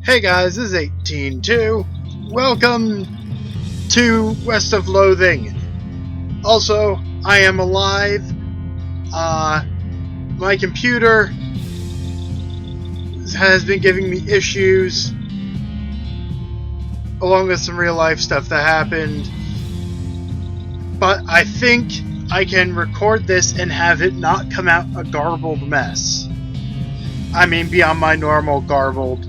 Hey guys, this is 18-2. Welcome to West of Loathing. Also, I am alive. My computer has been giving me issues, along with some real life stuff that happened. But I think I can record this and have it not come out a garbled mess. I mean, beyond my normal garbled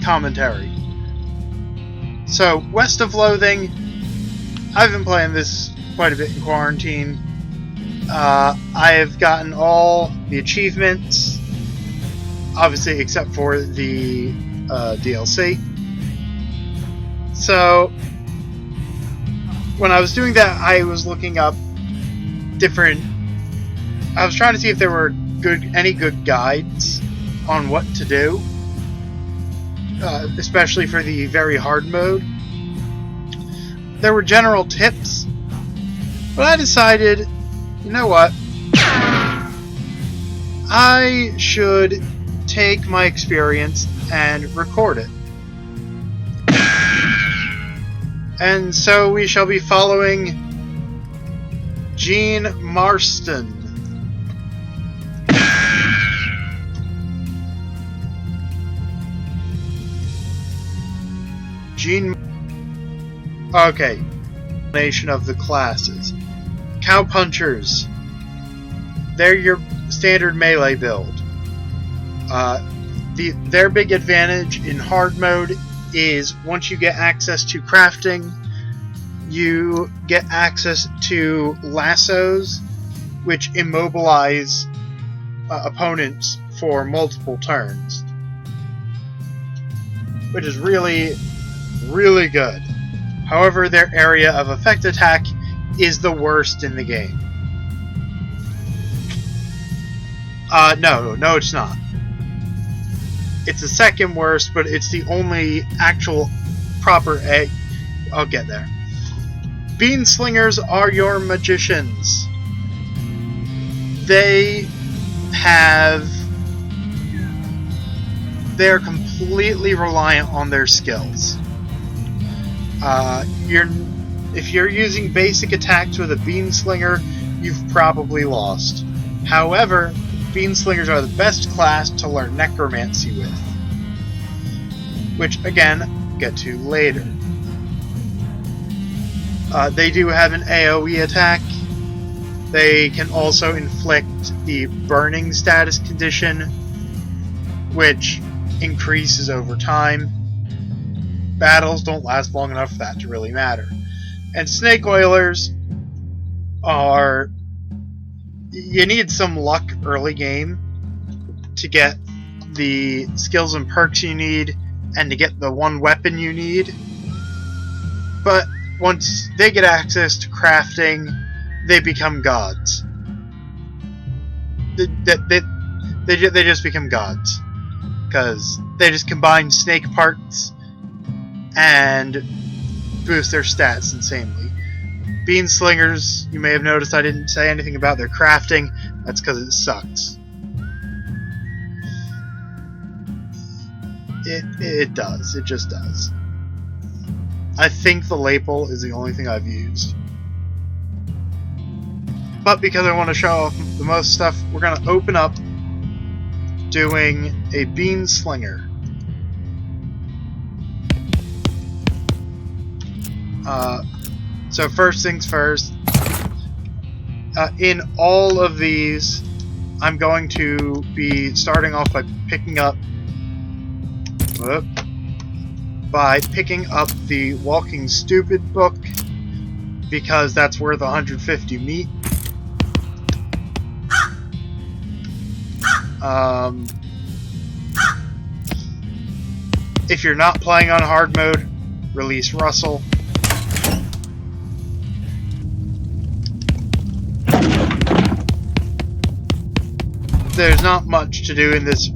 commentary. So, West of Loathing, I've been playing this quite a bit in quarantine. I have gotten all the achievements, obviously except for the DLC. So, when I was doing that, I was looking up I was trying to see if there were any good guides on what to do, especially for the very hard mode. There were general tips, but I decided, you know what, I should take my experience and record it. And so we shall be following Jean Marston. Okay. Nation of the classes. Cowpunchers. They're your standard melee build. Their big advantage in hard mode is once you get access to crafting, you get access to lassos, which immobilize opponents for multiple turns, which is really, really good. However, their area of effect attack is the worst in the game. No, it's not. It's the second worst, but it's the only actual proper egg. I'll get there. Beanslingers are your magicians. They're completely reliant on their skills. If you're using basic attacks with a Beanslinger, you've probably lost. However, Beanslingers are the best class to learn necromancy with, which again, I'll get to later. They do have an AoE attack. They can also inflict the burning status condition, which increases over time. Battles don't last long enough for that to really matter. And snake oilers are... You need some luck early game to get the skills and perks you need and to get the one weapon you need. But once they get access to crafting, they become gods. They just become gods. Because they just combine snake parts and boost their stats insanely. Beanslingers, you may have noticed I didn't say anything about their crafting. That's because it sucks. It does. It just does. I think the lapel is the only thing I've used. But because I want to show off the most stuff, we're going to open up doing a Beanslinger. So first things first, in all of these, I'm going to be starting off by picking up the Walking Stupid book, because that's worth 150 meat. If you're not playing on hard mode, release Russell. There's not much to do in this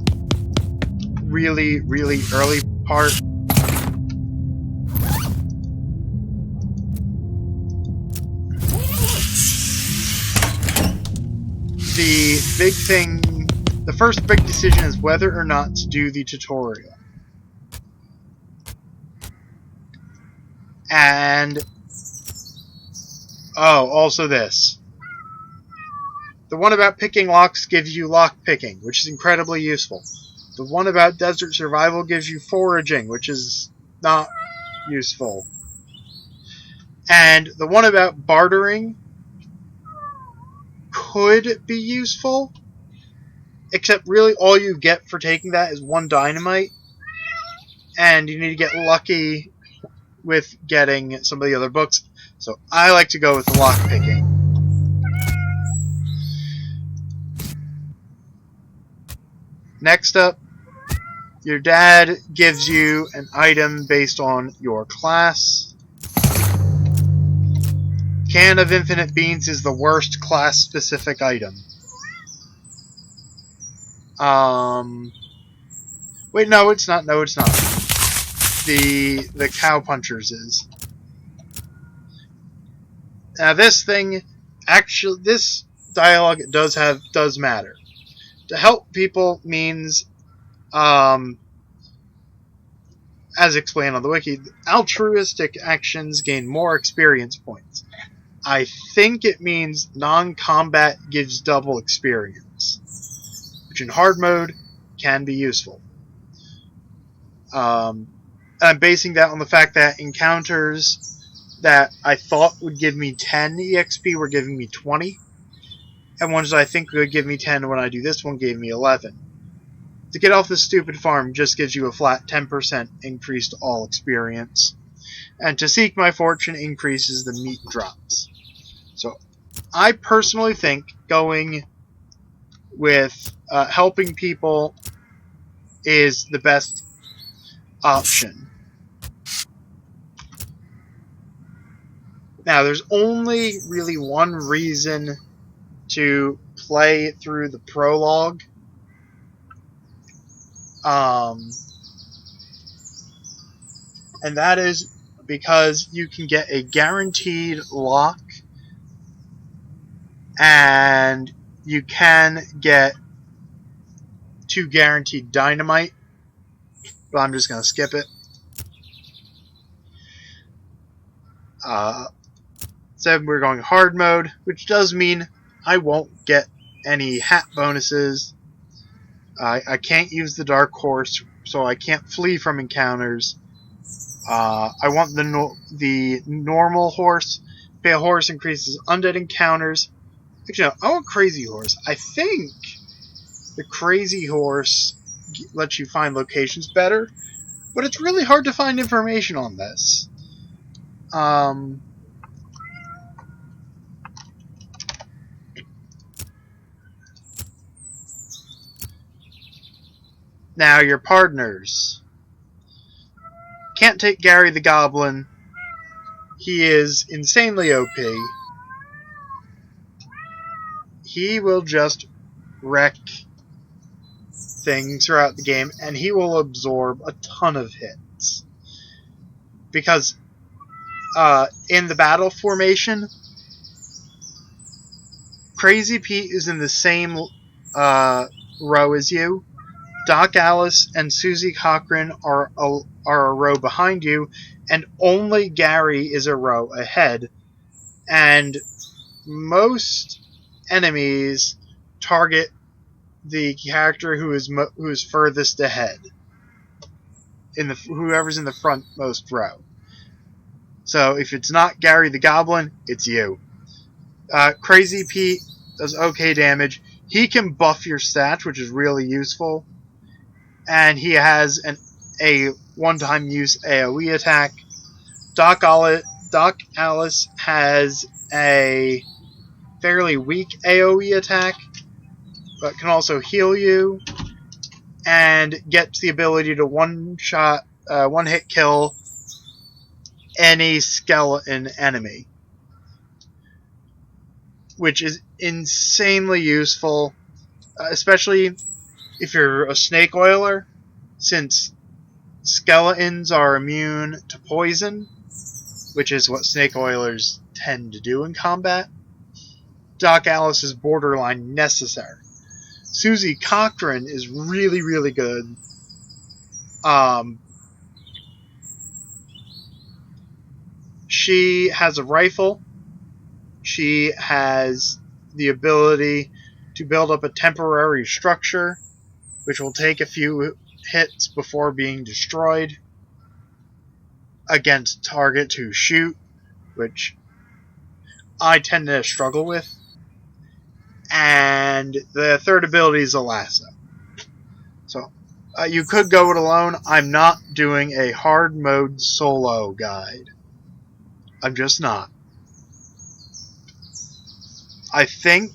really, really early part. The big thing the first big decision is whether or not to do the tutorial. And also this. The one about picking locks gives you lock picking, which is incredibly useful. The one about desert survival gives you foraging, which is not useful. And the one about bartering could be useful, except really all you get for taking that is 1 dynamite, and you need to get lucky with getting some of the other books. So I like to go with the lock picking. Next up, your dad gives you an item based on your class. Can of Infinite Beans is the worst class-specific item. Wait, no, it's not. No, it's not. The Cow Punchers is. Now this thing, actually, this dialogue does matter. To help people means, as explained on the wiki, altruistic actions gain more experience points. I think it means non-combat gives double experience, which in hard mode can be useful. I'm basing that on the fact that encounters that I thought would give me 10 EXP were giving me 20. And ones that I think would give me 10 when I do this one gave me 11. To get off this stupid farm just gives you a flat 10% increase to all experience. And to seek my fortune increases the meat drops. So I personally think going with helping people is the best option. Now there's only really one reason to play through the prologue. And that is because you can get a guaranteed lock, and you can get 2 guaranteed dynamite, but I'm just going to skip it. So we're going hard mode, which does mean I won't get any hat bonuses. I can't use the Dark Horse, so I can't flee from encounters. I want the normal horse. Pale Horse increases undead encounters. Actually, no, I want Crazy Horse. I think the Crazy Horse lets you find locations better, but it's really hard to find information on this. Now, your partners. Can't take Gary the Goblin. He is insanely OP. He will just wreck things throughout the game, and he will absorb a ton of hits. Because in the battle formation, Crazy Pete is in the same row as you. Doc Alice and Susie Cochran are a row behind you, and only Gary is a row ahead. And most enemies target the character who is furthest ahead, whoever's in the frontmost row. So if it's not Gary the Goblin, it's you. Crazy Pete does okay damage. He can buff your stats, which is really useful. And he has a one-time use AoE attack. Doc Alice has a fairly weak AoE attack, but can also heal you, and gets the ability to one-hit kill any skeleton enemy, which is insanely useful, especially if you're a snake oiler, since skeletons are immune to poison, which is what snake oilers tend to do in combat. Doc Alice is borderline necessary. Susie Cochran is really, really good. She has a rifle. She has the ability to build up a temporary structure, which will take a few hits before being destroyed against target to shoot, which I tend to struggle with. And the third ability is a lasso. So you could go it alone. I'm not doing a hard mode solo guide. I'm just not. I think...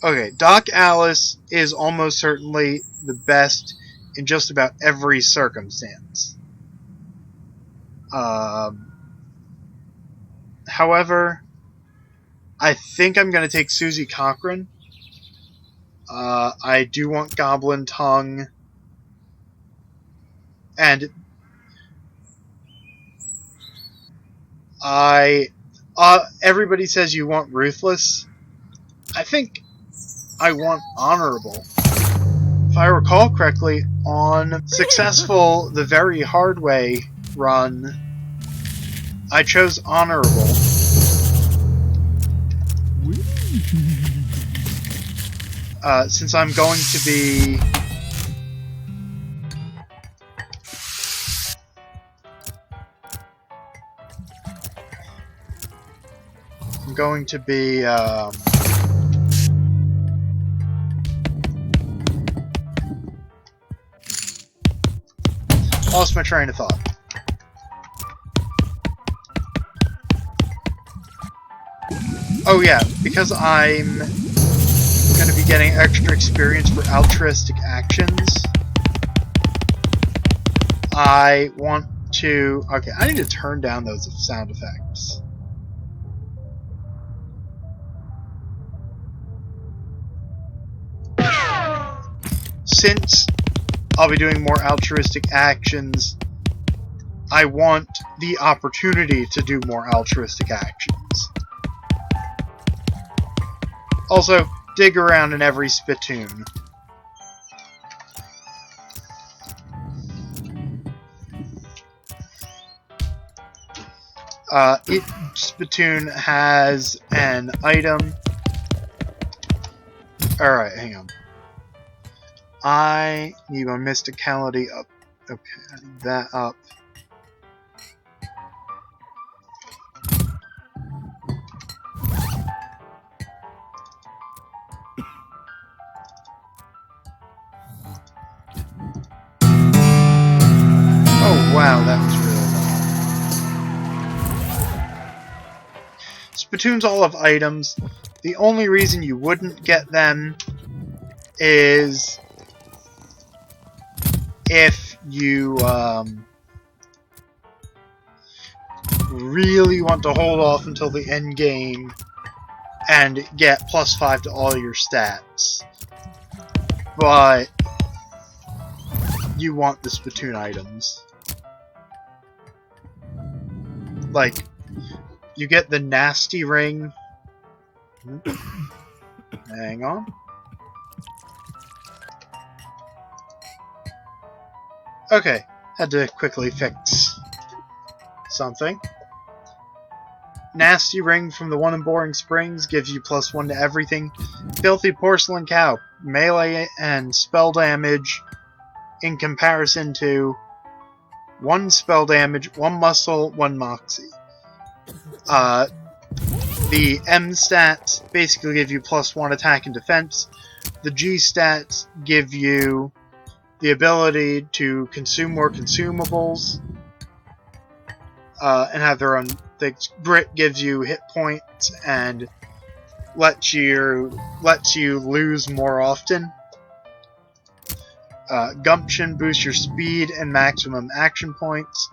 Okay, Doc Alice is almost certainly the best in just about every circumstance. However, I think I'm going to take Susie Cochran. I do want Goblin Tongue. And everybody says you want Ruthless. I think I want Honorable. If I recall correctly, on Successful the Very Hard Way run, I chose Honorable. Since I'm going to be... lost my train of thought. Oh yeah, because I'm going to be getting extra experience for altruistic actions, I want to... Okay, I need to turn down those sound effects. Since I'll be doing more altruistic actions, I want the opportunity to do more altruistic actions. Also, dig around in every spittoon. Each spittoon has an item. Alright, hang on. I need my mysticality up. Okay, I need that up. Oh wow, that was really loud. Spittoons all have items. The only reason you wouldn't get them is if you really want to hold off until the end game and get +5 to all your stats. But you want the spittoon items. Like, you get the nasty ring. Hang on. Okay, had to quickly fix something. Nasty ring from the one in Boring Springs gives you +1 to everything. Filthy porcelain cow, melee and spell damage in comparison to 1 spell damage, 1 muscle, 1 moxie. The M stats basically give you +1 attack and defense. The G stats give you the ability to consume more consumables and have their own things. Grit gives you hit points and lets you lose more often. Gumption boosts your speed and maximum action points.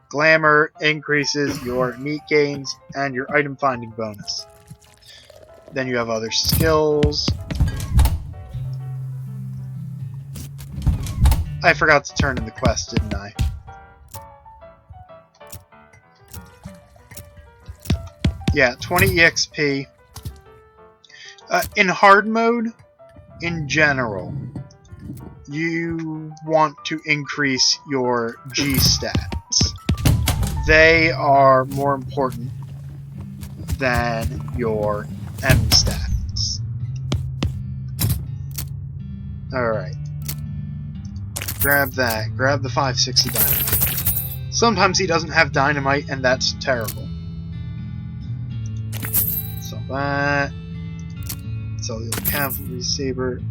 Glamour increases your meat gains and your item finding bonus. Then you have other skills. I forgot to turn in the quest, didn't I? Yeah, 20 EXP. In hard mode, in general, you want to increase your G stats. They are more important than your M stats. Alright. Grab that. Grab the 560 dynamite. Sometimes he doesn't have dynamite, and that's terrible. So that. Sell the cavalry saber.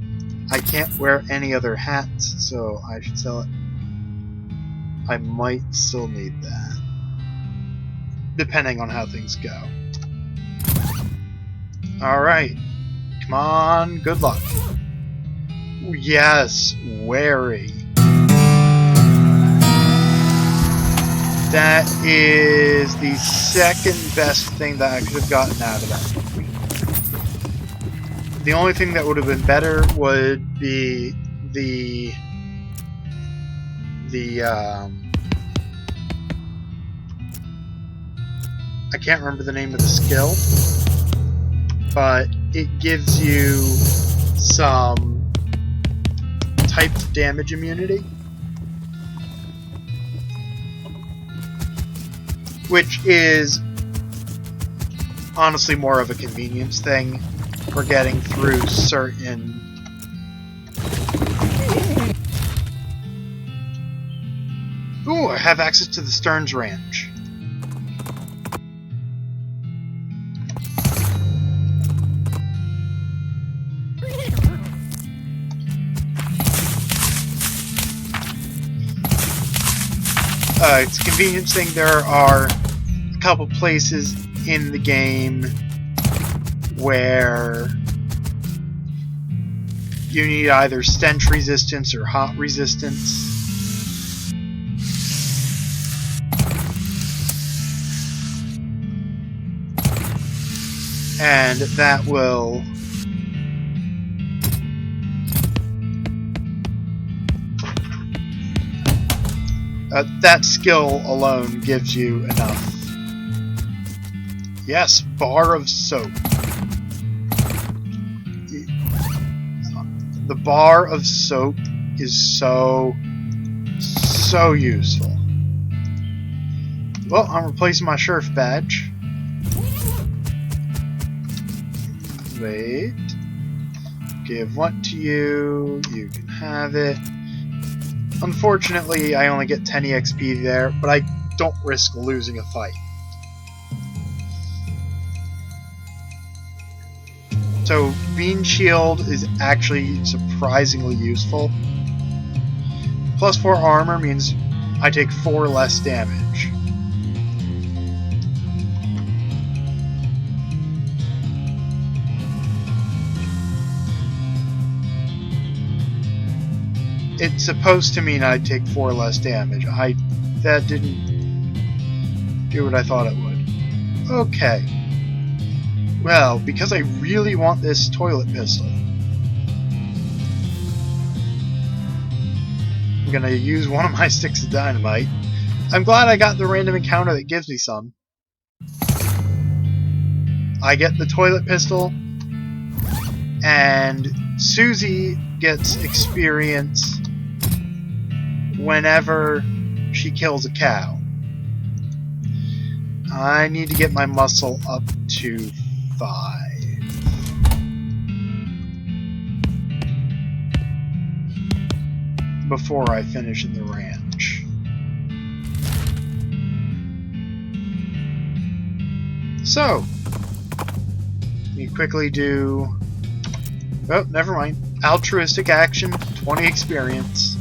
I can't wear any other hats, so I should sell it. I might still need that, depending on how things go. Alright. Come on, good luck. Yes, wary. That is the second best thing that I could have gotten out of that movie. The only thing that would have been better would be the I can't remember the name of the skill, but it gives you some typed damage immunity, which is honestly more of a convenience thing for getting through certain Ooh, I have access to the Stearns Ranch. It's a convenience thing. There are a couple places in the game where you need either stench resistance or hot resistance. And that will that skill alone gives you enough. Yes, bar of soap. The bar of soap is so useful. Well, I'm replacing my sheriff badge. Wait. Give one to you. You can have it. Unfortunately, I only get 10 EXP there, but I don't risk losing a fight. So, Bean Shield is actually surprisingly useful. Plus 4 armor means I take 4 less damage. It's supposed to mean I take 4 less damage. That didn't do what I thought it would. Okay. Well, because I really want this toilet pistol, I'm gonna use one of my sticks of dynamite. I'm glad I got the random encounter that gives me some. I get the toilet pistol, and Susie gets experience whenever she kills a cow. I need to get my muscle up to 5. Before I finish in the ranch. So, we quickly do... Oh, never mind. Altruistic action, 20 experience.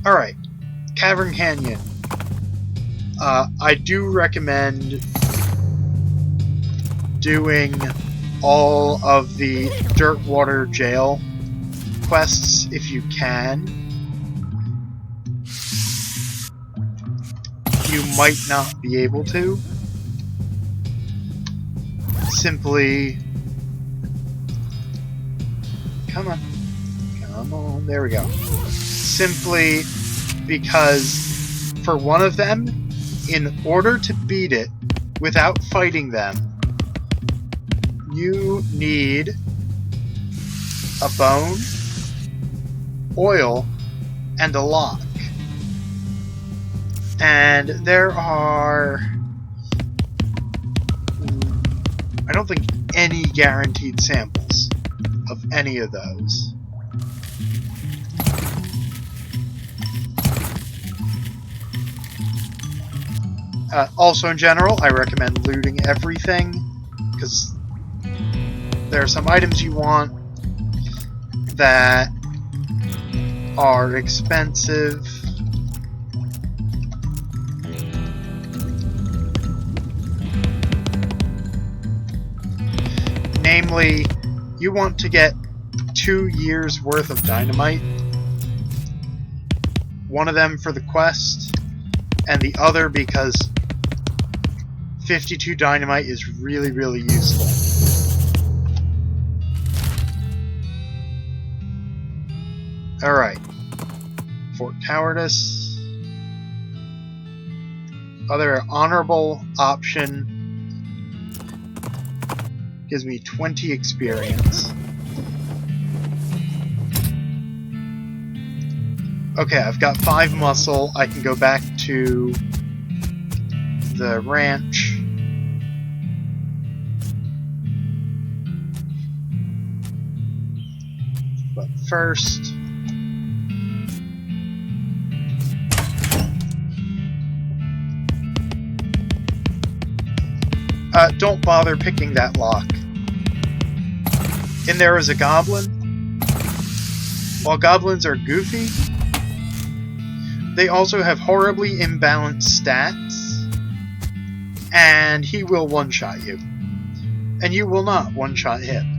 Alright, Cavern Canyon. I do recommend doing all of the Dirtwater Jail quests if you can. You might not be able to. Simply... Come on. Come on. There we go. Simply because for one of them, in order to beat it without fighting them, you need a bone, oil, and a lock. And there are, I don't think, any guaranteed samples of any of those. Also, in general, I recommend looting everything, because there are some items you want that are expensive. Namely, you want to get 2 years worth of dynamite. One of them for the quest, and the other because 52 dynamite is really, really useful. Alright. Fort Cowardice. Other honorable option gives me 20 experience. Okay, I've got 5 muscle. I can go back to the ranch. But first, don't bother picking that lock. In there is a goblin. While goblins are goofy, they also have horribly imbalanced stats, and he will one-shot you. And you will not one-shot him.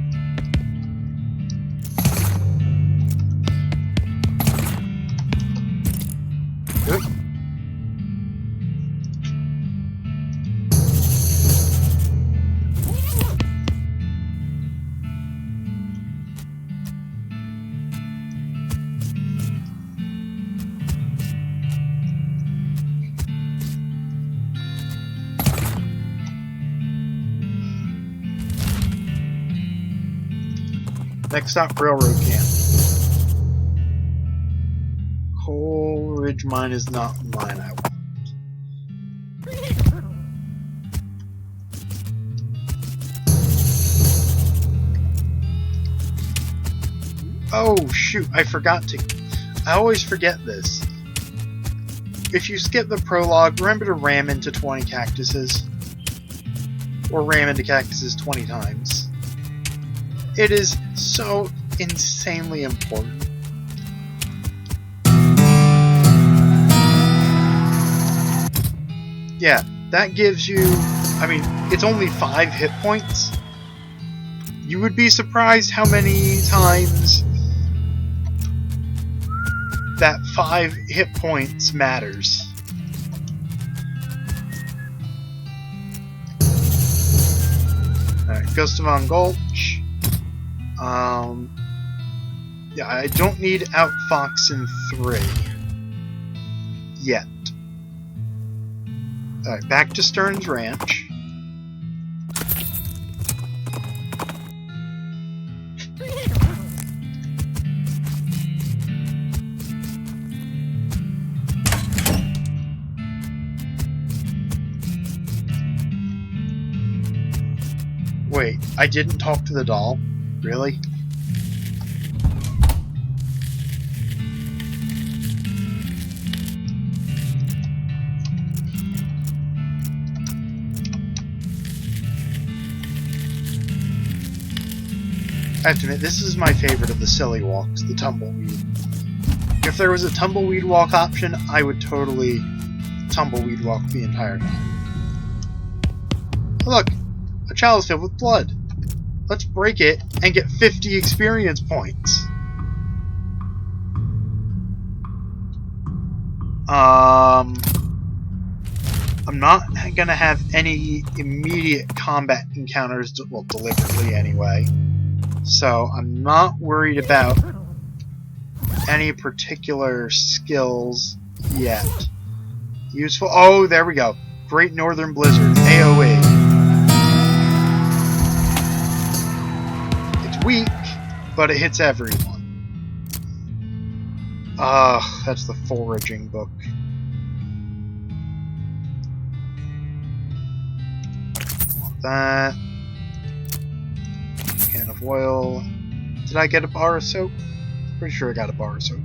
Oop. Next stop, railroad camp. Coal Ridge Mine is not the mine I want. Oh shoot, I forgot to. I always forget this. If you skip the prologue, remember to ram into 20 cactuses. Or ram into cactuses 20 times. It is so insanely important. Yeah, that gives you, I mean, it's only 5 hit points. You would be surprised how many times that 5 hit points matters. Alright, Gustavon Gulch. Yeah, I don't need Outfoxen 3 yet. Alright, back to Stern's Ranch. Wait, I didn't talk to the doll? Really? I have to admit, this is my favorite of the silly walks, the tumbleweed. If there was a tumbleweed walk option, I would totally tumbleweed walk the entire time. Look! A chalice filled with blood. Let's break it and get 50 experience points. I'm not gonna have any immediate combat encounters, well, deliberately anyway. So I'm not worried about any particular skills yet. Useful. Oh, there we go. Great Northern Blizzard. AoE. It's weak, but it hits everyone. That's the foraging book. Want that. Can of oil. Did I get a bar of soap? Pretty sure I got a bar of soap.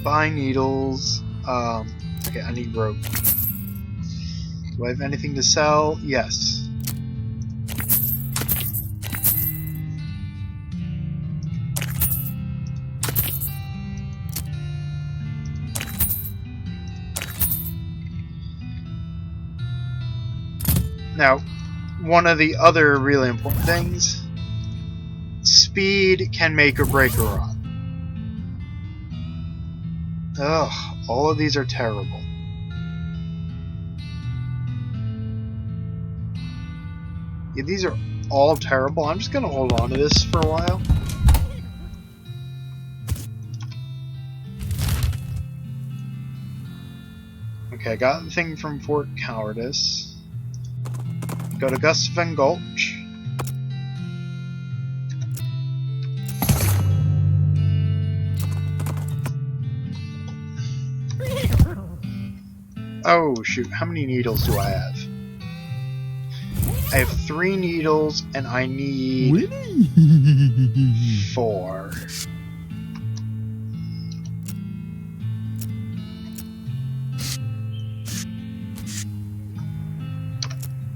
Buy needles. Okay, I need rope. Do I have anything to sell? Yes. Now, one of the other really important things, speed can make or break a run. Ugh, all of these are terrible. Yeah, these are all terrible. I'm just gonna hold on to this for a while. Okay, I got the thing from Fort Cowardice. Go to Gustavin Gulch. Oh shoot, how many needles do I have? I have 3 needles and I need 4.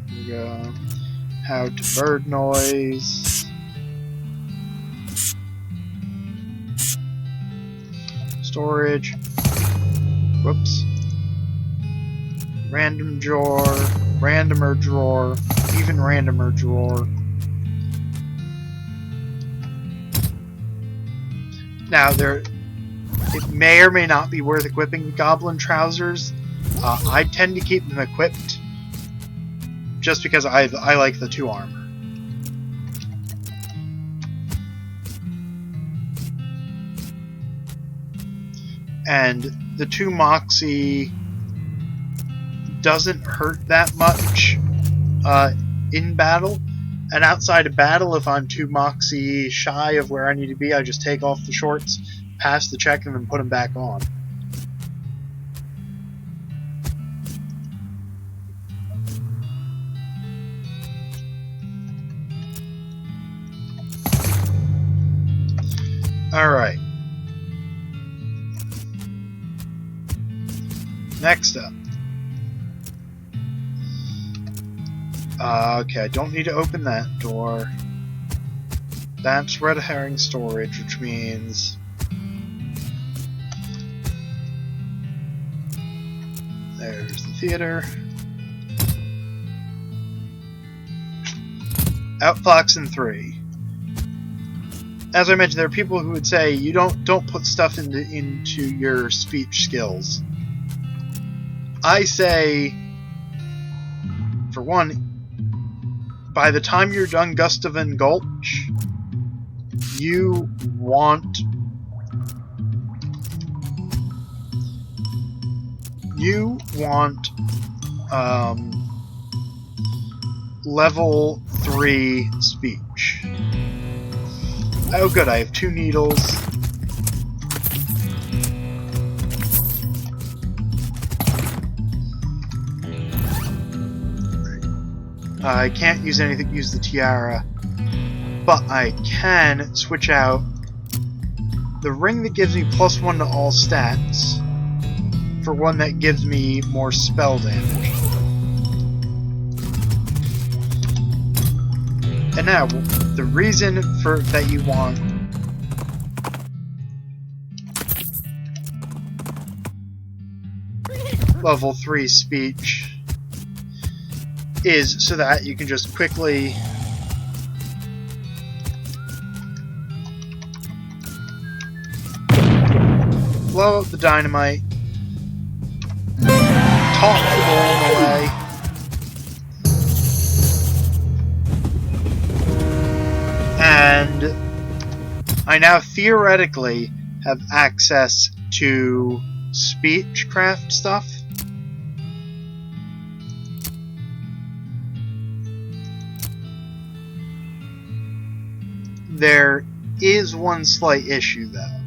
Here we go. How to bird noise. Storage. Whoops. Random drawer, randomer drawer, even randomer drawer. Now, it may or may not be worth equipping goblin trousers. I tend to keep them equipped just because I like the 2 armor. And the 2 Moxie doesn't hurt that much in battle, and outside of battle, if I'm 2 Moxie shy of where I need to be, I just take off the shorts, pass the check, and then put them back on. Alright. Next up. Okay, I don't need to open that door. That's red herring storage, which means there's the theater. Outfox in 3. As I mentioned, there are people who would say you don't put stuff into your speech skills. I say, for one, by the time you're done Gustavin Gulch, you want level 3 speech. Oh good, I have 2 needles. I can't use the tiara, but I can switch out the ring that gives me +1 to all stats for one that gives me more spell damage. And now, the reason that you want level 3 speech is so that you can just quickly blow up the dynamite, talk the golem away, and I now theoretically have access to speechcraft stuff. There is one slight issue, though.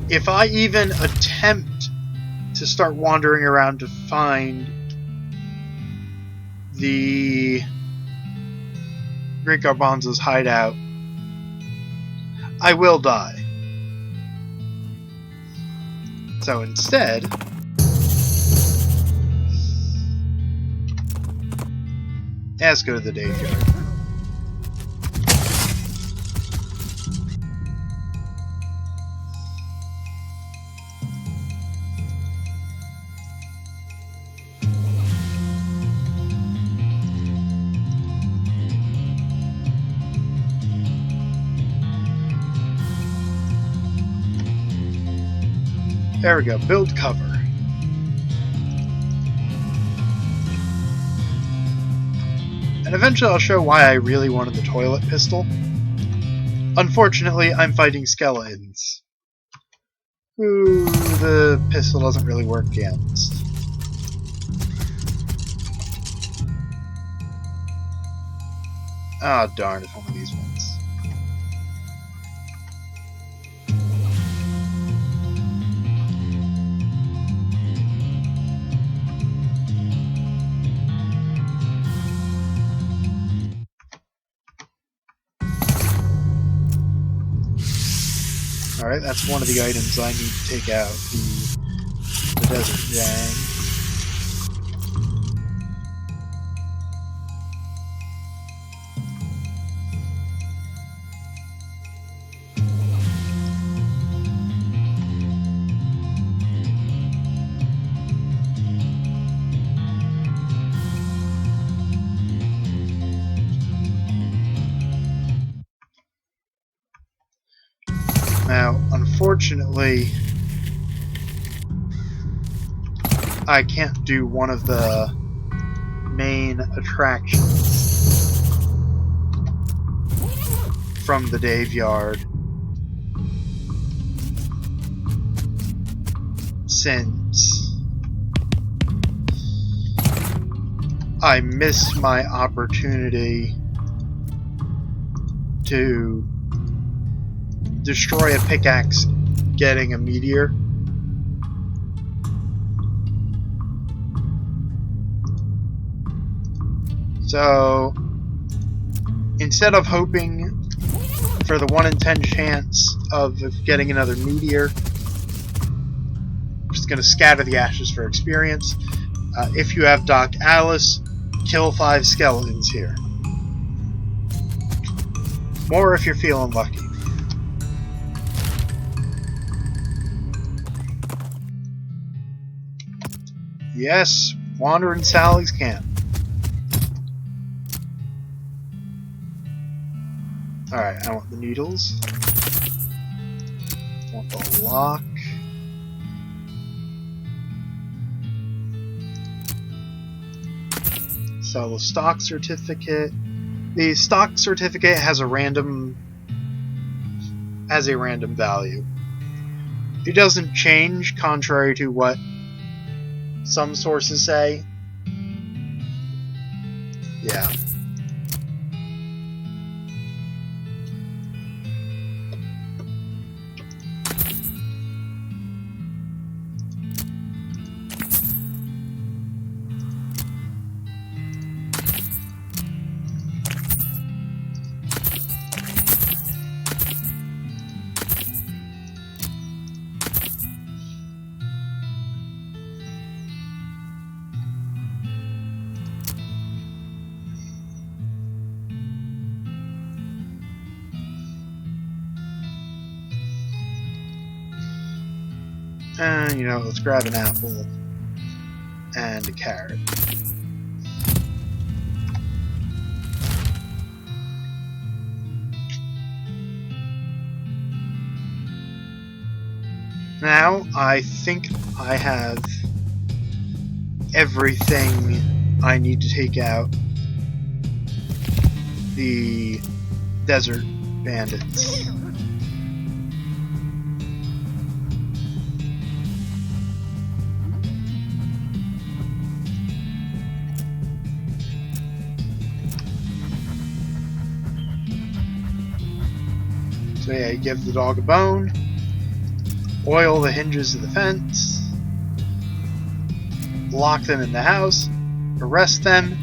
If I even attempt to start wandering around to find the Great Garbanzo's hideout, I will die. So instead, let's go to the Daveyard. There we go, build cover. And eventually I'll show why I really wanted the toilet pistol. Unfortunately, I'm fighting skeletons, who the pistol doesn't really work against. Ah, darn, it's one of these ones. Alright, that's one of the items I need to take out, the desert jang. Now, unfortunately, I can't do one of the main attractions from the Daveyard, since I missed my opportunity to destroy a pickaxe getting a meteor. So instead of hoping for the 1 in 10 chance of getting another meteor, I'm just going to scatter the ashes for experience. If you have Doc Alice, kill 5 skeletons here. More if you're feeling lucky. Yes, wander in Sally's camp. Alright, I want the needles. I want the lock. Sell the stock certificate. The stock certificate has a random value. It doesn't change, contrary to what some sources say. Yeah. And, you know, let's grab an apple and a carrot. Now, I think I have everything I need to take out the desert bandits. So yeah, you give the dog a bone, oil the hinges of the fence, lock them in the house, arrest them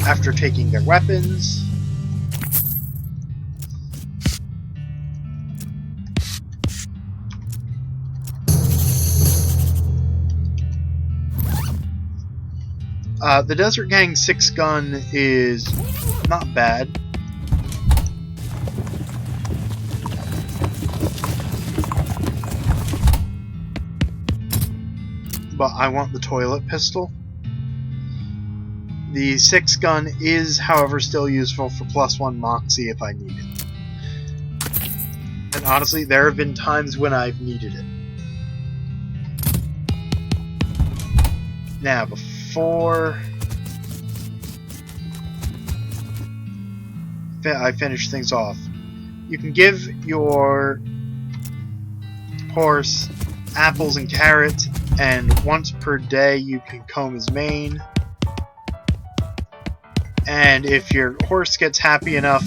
after taking their weapons. The Desert Gang 6-gun is not bad. But I want the toilet pistol. The 6-gun is, however, still useful for +1 Moxie if I need it. And honestly, there have been times when I've needed it. Now, before I finish things off, you can give your horse apples and carrots, and once per day you can comb his mane. And if your horse gets happy enough,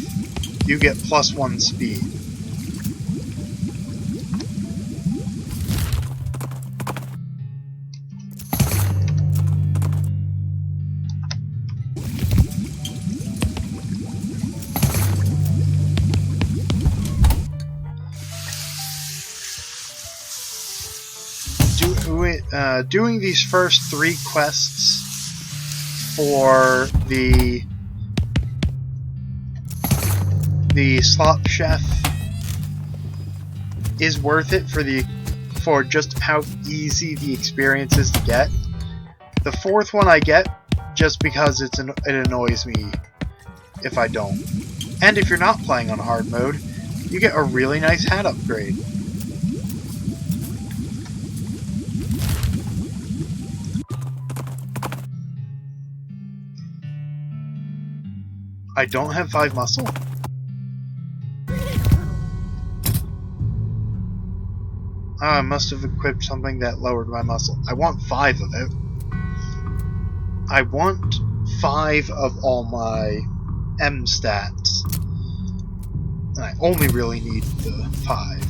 you get +1 speed. Doing these first 3 quests for the slop chef is worth it for just how easy the experience is to get. The 4th one I get just because it annoys me if I don't. And if you're not playing on hard mode, you get a really nice hat upgrade. I don't have 5 muscle? I must have equipped something that lowered my muscle. I want 5 of it. I want 5 of all my M stats. And I only really need the 5.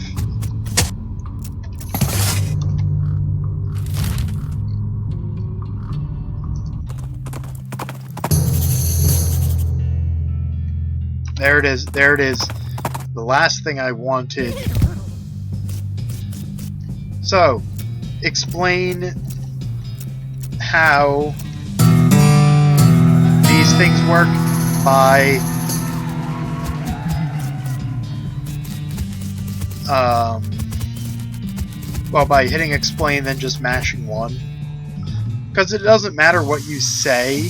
There it is. There it is. The last thing I wanted. So, explain how these things work by by hitting explain, then just mashing 1. Because it doesn't matter what you say.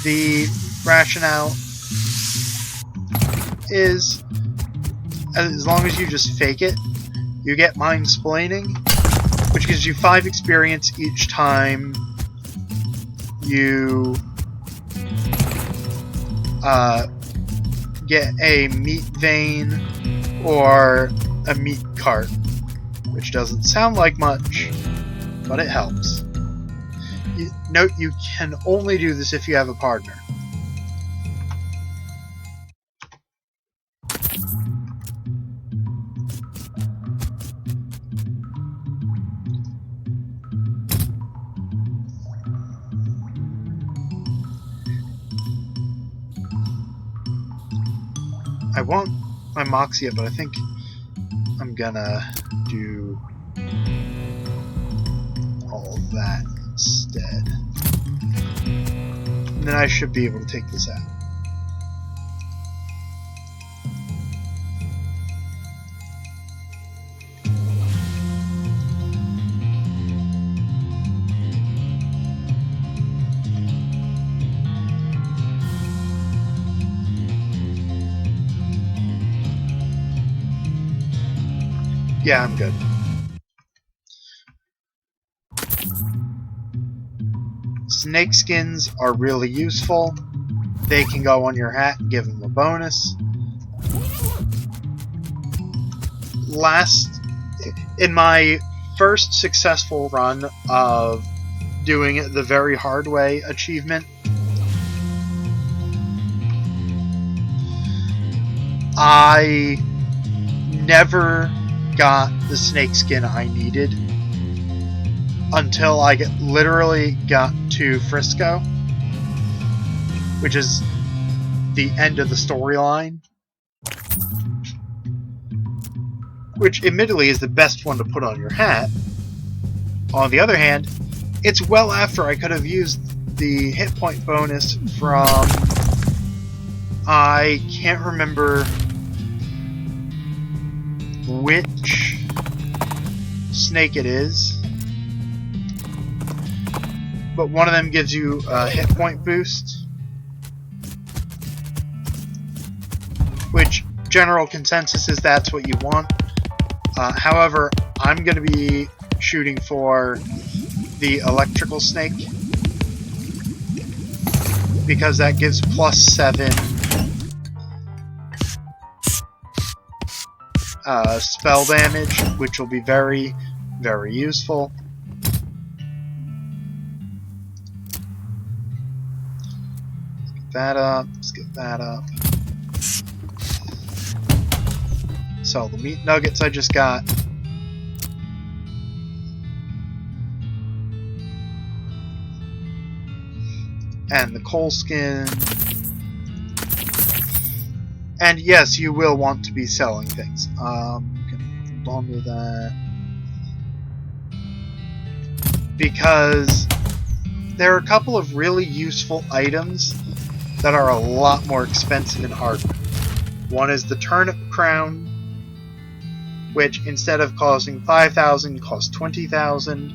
The rationale is, as long as you just fake it, you get mind-splaining, which gives you 5 experience each time you get a meat vein or a meat cart, which doesn't sound like much, but it helps. Note, you can only do this if you have a partner. I want my Moxia, but I think I'm gonna do all of that instead. And then I should be able to take this out. Yeah, I'm good. Snake skins are really useful. They can go on your hat and give them a bonus. In my first successful run of doing it the very hard way achievement, I never got the snakeskin I needed until I literally got to Frisco, which is the end of the storyline, which admittedly is the best one to put on your hat. On the other hand, it's well after I could have used the hit point bonus from, I can't remember which snake it is, but one of them gives you a hit point boost, which general consensus is that's what you want. However, I'm going to be shooting for the electrical snake because that gives +7 spell damage, which will be very, very useful. Let's get that up. Let's get that up. So the meat nuggets I just got. And the coal skin. And yes, you will want to be selling things. Can hold on to that. Because there are a couple of really useful items that are a lot more expensive in hardware. One is the turnip crown, which instead of costing 5,000 costs 20,000,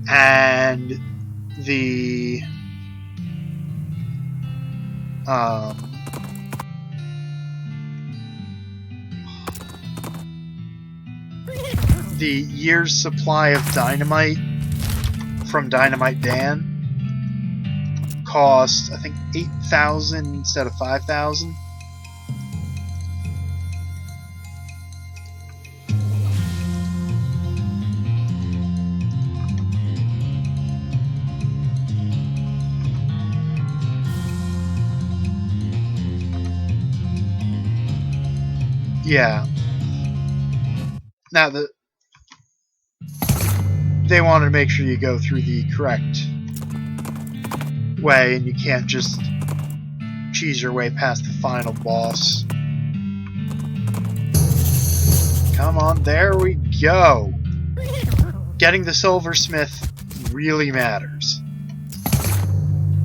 and the year's supply of dynamite from Dynamite Dan cost, I think, 8,000 instead of 5,000. Yeah. Now, they wanted to make sure you go through the correct way, and you can't just cheese your way past the final boss. Come on, there we go. Getting the silversmith really matters.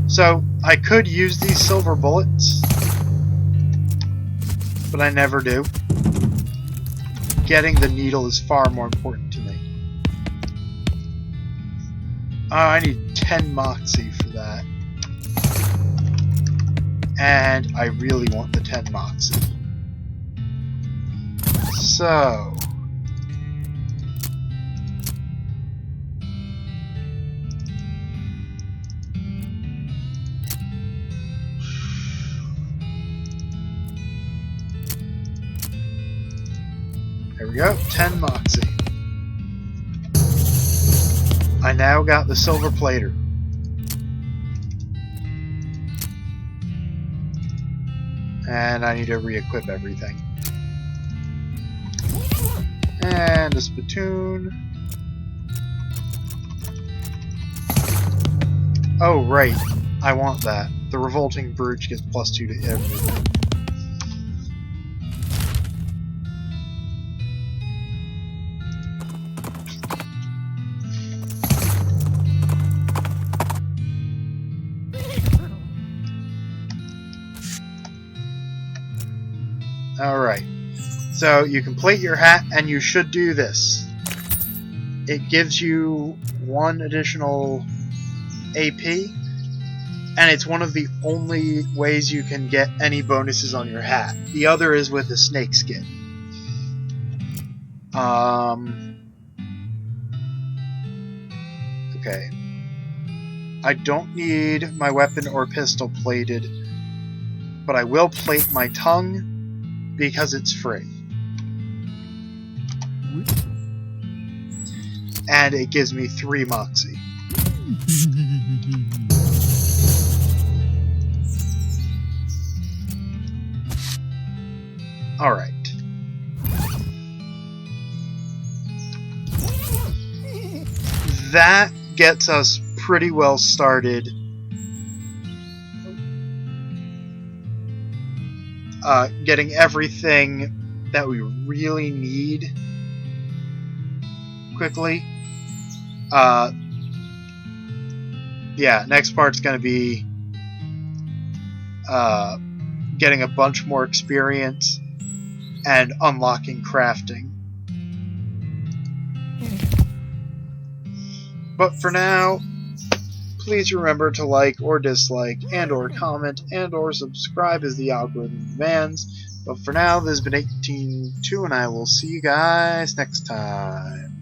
So, I could use these silver bullets, but I never do. Getting the needle is far more important to me. Oh, I need 10 Moxie for that. And I really want the 10 Moxie. So... there we go, 10 Moxie. I now got the silver plater. And I need to re-equip everything. And a spittoon. Oh, right. I want that. The revolting brooch gets +2 to everything. Alright, so you complete your hat and you should do this. It gives you 1 additional AP, and it's one of the only ways you can get any bonuses on your hat. The other is with a snake skin. Okay. I don't need my weapon or pistol plated, but I will plate my tongue because it's free. And it gives me 3 Moxie. Alright. that gets us pretty well started. Getting everything that we really need quickly. Yeah, next part's going to be getting a bunch more experience and unlocking crafting. But for now, please remember to like or dislike and or comment and or subscribe as the algorithm demands. But for now, this has been 18-2, and I will see you guys next time.